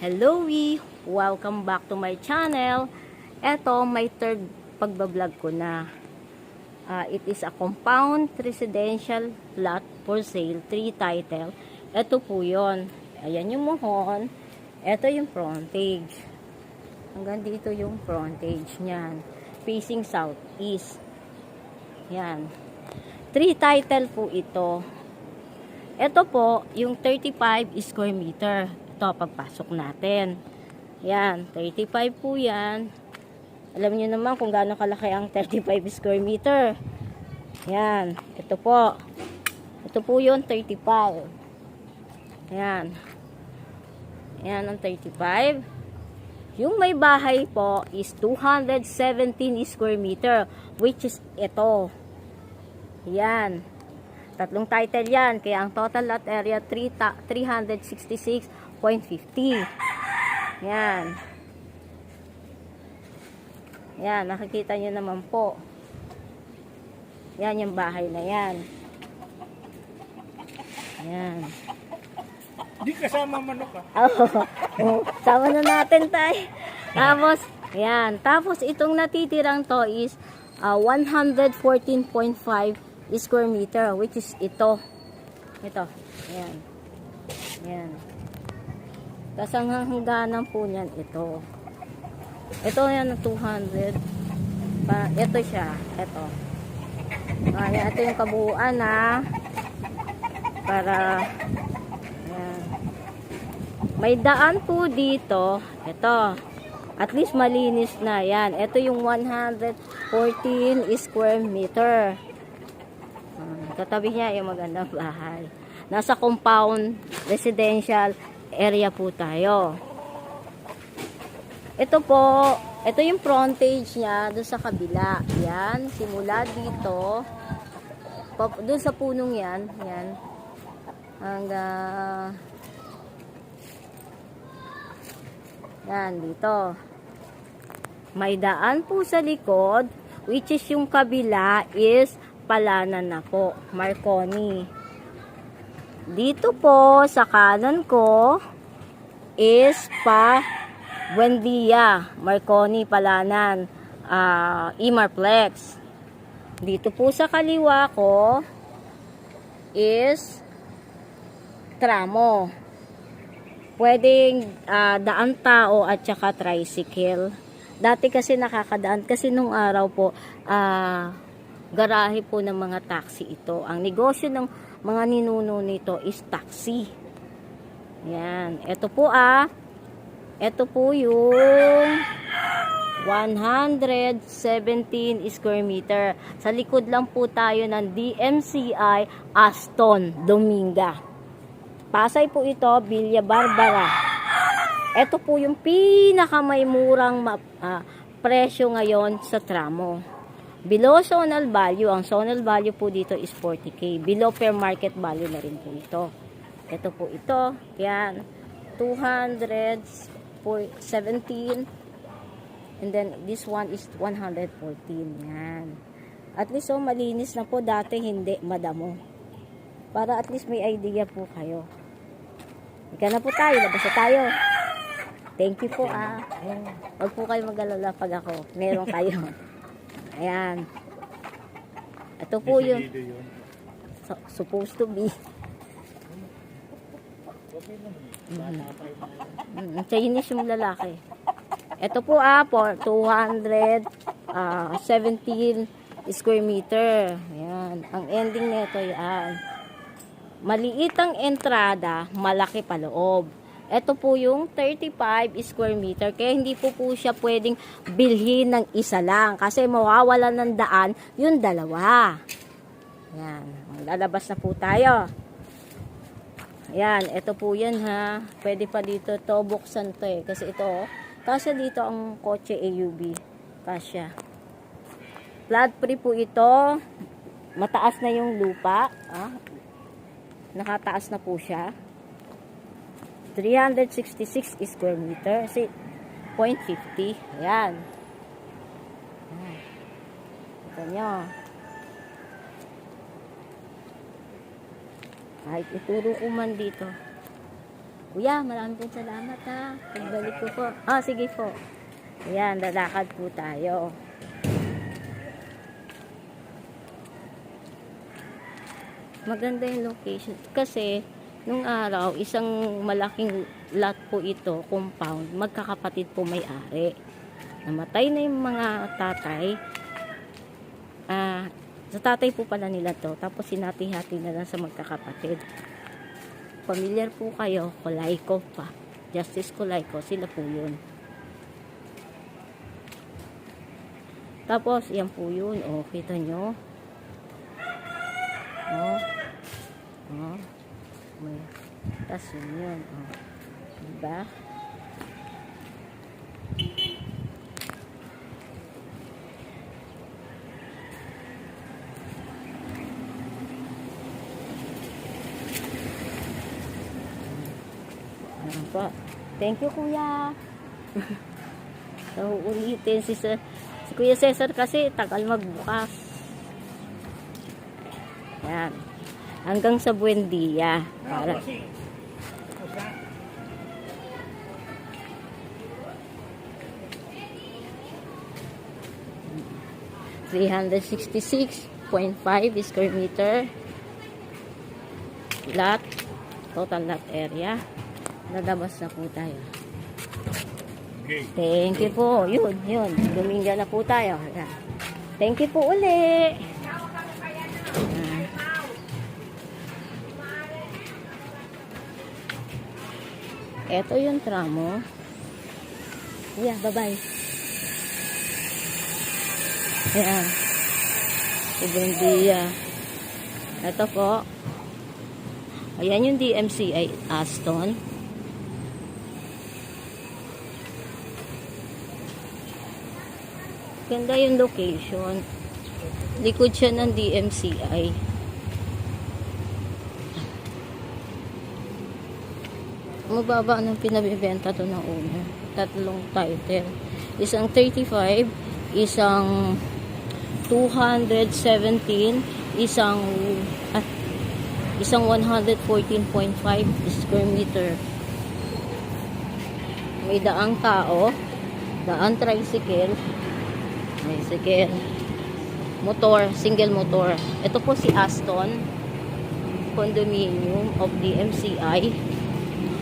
Hello, welcome back to my channel. Eto, may third pagbablog ko na. It is a compound residential lot for sale, 3 title. Eto po yon. Ayan yung mohon. Eto yung frontage. Hanggang dito yung frontage niyan. Facing southeast. Yan. 3 title po ito. Ito po, yung 35 square meter. Ito, pagpasok natin. Yan, 35 po yan. Alam niyo naman kung gaano kalaki ang 35 square meter. Yan, ito po. Ito po yung 35. Yan. Yan ang 35. Yung may bahay po is 217 square meter, which is ito. Yan. Tatlong title yan. Kaya ang total lot area 366.50. Yan. Yan. Nakikita nyo naman po. Yan yung bahay na yan. Yan. Di kasama manok ah. Oh, sama na natin tayo. Tapos, yan. Tapos itong natitirang to is 114.5 square meter, which is ito. Ito. Ayan. Ayan. Tapos ang hangganan po niyan, ito. Ito yan, 200. Ito siya. Ito. Ayan, ito yung kabuuan na para ayan. May daan po dito. Ito. At least malinis na. Yan. Ito yung 114 square meter. Katabi niya yung magandang bahay. Nasa compound residential area po tayo. Ito po, ito yung frontage niya doon sa kabila. Yan, simula dito doon sa punong yan, yan. Hanggang yan dito. May daan po sa likod, which is yung kabila is Palanan na po, Marconi. Dito po sa kanan ko is Buendia, Marconi, Palanan, Imarplex. Dito po sa kaliwa ko is Tramo. Pwedeng daan tao at saka tricycle. Dati kasi nakakadaan kasi nung araw po garahe po ng mga taxi ito. Ang negosyo ng mga ninuno nito is taxi. Yan. Ito po ito po yung 117 square meter. Sa likod lang po tayo ng DMCI Aston Dominga. Pasay po ito, Villa Barbara. Ito po yung pinakamay murang presyo ngayon sa Tramo. Below zonal value, ang zonal value po dito is 40k. Below fair market value na rin po ito. Ito po ito. Yan. 217. And then, this one is 114. Yan. At least, malinis na po. Dati, hindi madamo. Para at least may idea po kayo. Ika na po tayo. Labas na tayo. Thank you po Ayan. Huwag po kayo mag-alala pag ako. Meron kayo. Ayan. Ito po yung supposed to be. Chinese yung lalaki. Ito po for 217 square meter. Ayan. Ang ending nito yan. Maliit ang entrada, malaki pa loob. Ito po yung 35 square meter. Kaya hindi po siya pwedeng bilhin ng isa lang. Kasi mawawalan ng daan yung dalawa. Yan. Lalabas na po tayo. Yan. Ito po yan ha. Pwede pa dito to. Buksan to Kasi ito kasya dito ang kotse AUV. Kasya. Flood free po ito. Mataas na yung lupa. Nakataas na po siya. 366 square meter. 0.50. Ayan. Ito nyo. Kahit ituro ko man dito. Kuya, maraming po salamat ha. Pagbalik ko po. Ah, sige po. Ayan, lalakad po tayo. Maganda yung location. Kasi, nung araw, isang malaking lot po ito, compound, magkakapatid po may-ari. Namatay na yung mga tatay. Sa tatay po pala nila to. Tapos sinati-hati na lang sa magkakapatid. Familiar po kayo, Colayco pa. Justice Colayco, sila po yun. Tapos, yan po yun. O, kita nyo. O. O. May. Tapos yun. O. Diba? Ayan po. Thank you, kuya. So, ulitin si Kuya Cesar kasi tagal magbukas. Yan. Hanggang sa Buendia. Para. Kasi, basta, 366.5 square meter. Lot. Total lot area. Nadabas na po tayo. okay. Thank you po. Yun. Luminga na po tayo. Ayan. Thank you po uli. Ito yung tramo. Yeah, bye-bye. Ayan. Buendia. Ito po. Ayan yung DMCI Aston. Ganda yung location. Likod siya ng DMCI. Mababa ng pinabibenta to ng una. Tatlong title. Isang 35, isang 217, isang 114.5 square meter. May daang tao, daan tricycle, motor, single motor. Ito po si Aston Condominium of DMCI.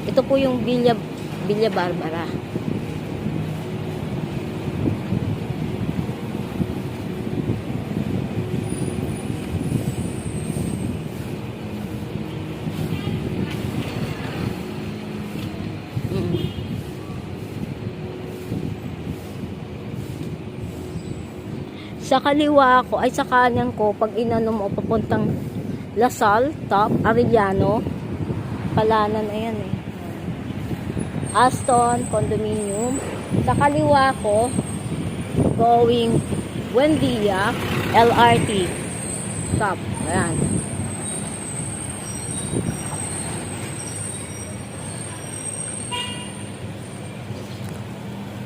Ito po yung Villa Barbara. Sa kaliwa ko, ay sa kanan ko, pag inano mo, papuntang Lasal, Top, Arellano, Palanan, ayan eh. Aston Condominium. Sa kaliwa ko, going Buendia, LRT, Top, ayan.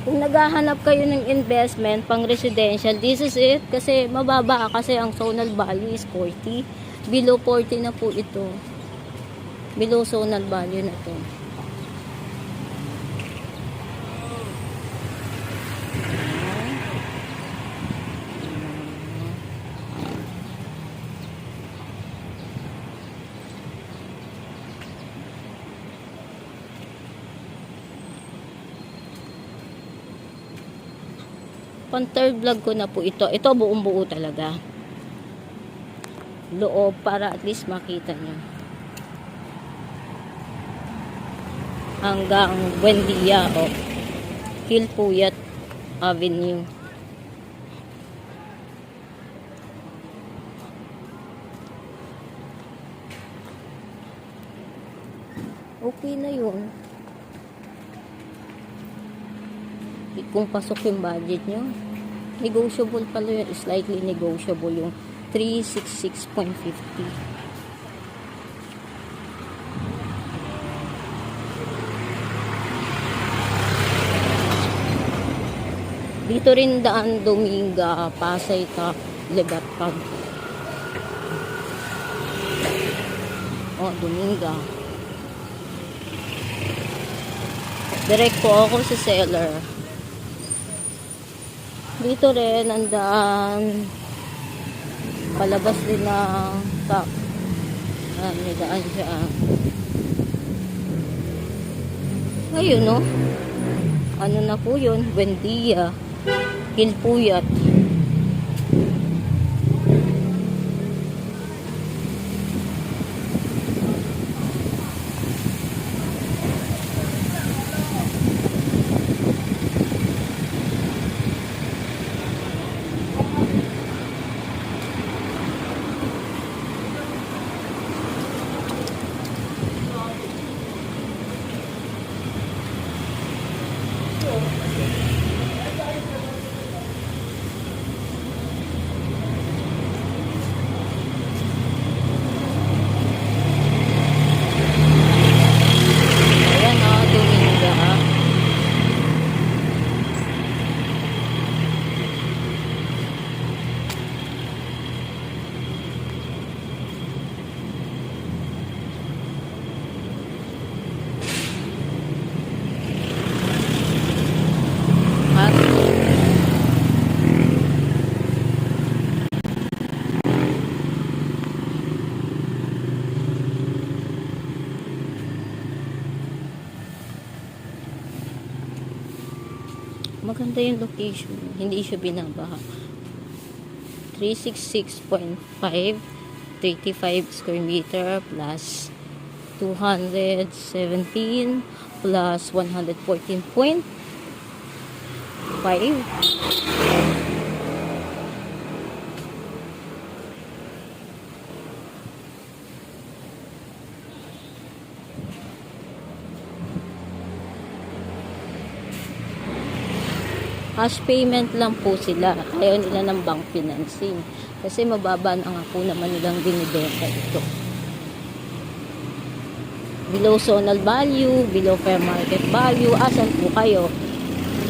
Kung naghahanap kayo ng investment pang residential, this is it. Kasi mababa kasi ang zonal value is 40. Below 40 na po ito. Below zonal value na to. Pang third vlog ko na po ito. Ito buong buo talaga. Loob para at least makita nyo. Hanggang Buendia o Hilpuyat Avenue. Okay na yun. Kung pasok yung budget nyo, negotiable pala yun, slightly negotiable yung 366.50. Dito rin daan Dominga, Pasay, Top, Legat Pub. Oh, Dominga. Direct po ako sa seller. Dito rin, andaan. Palabas din ng top. May daan siya. Ayun, no? Ano na po yun? Buendia. Hilpuyat. Ayan, Dominga. At maganda yung location. Hindi siya binabaha. 366.5, 35 square meter plus 217 plus 114.5. Cash payment lang po sila. Ayaw nila ng bank financing. Kasi mababa na nga po naman nilang binibenta ito. Below zonal value, below fair market value. Asan po kayo?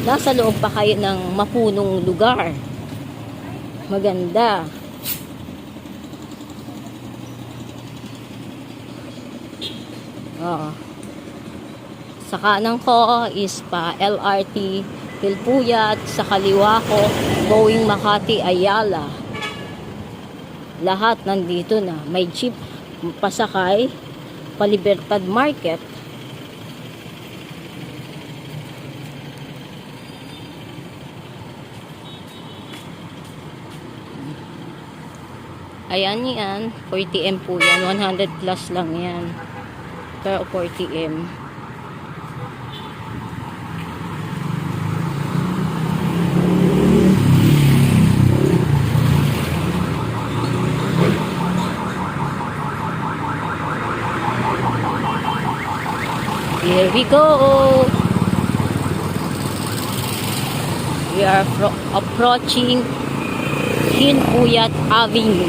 Nasa loob pa kayo ng mapunong lugar. Maganda. Sa kanan ko is pa LRT Hilpuyat, sa kaliwa ko going Makati Ayala. Lahat nandito na. May jeep pasakay pa Libertad Market. Ayan yan, 40M po yan, 100 plus lang yan. Pero 40M. Here we go. We are approaching Hilpuyat Avenue.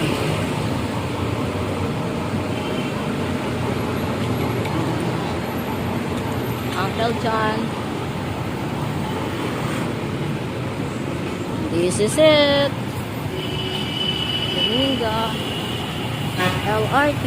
Uncle John. This is it. Dominga. LRT.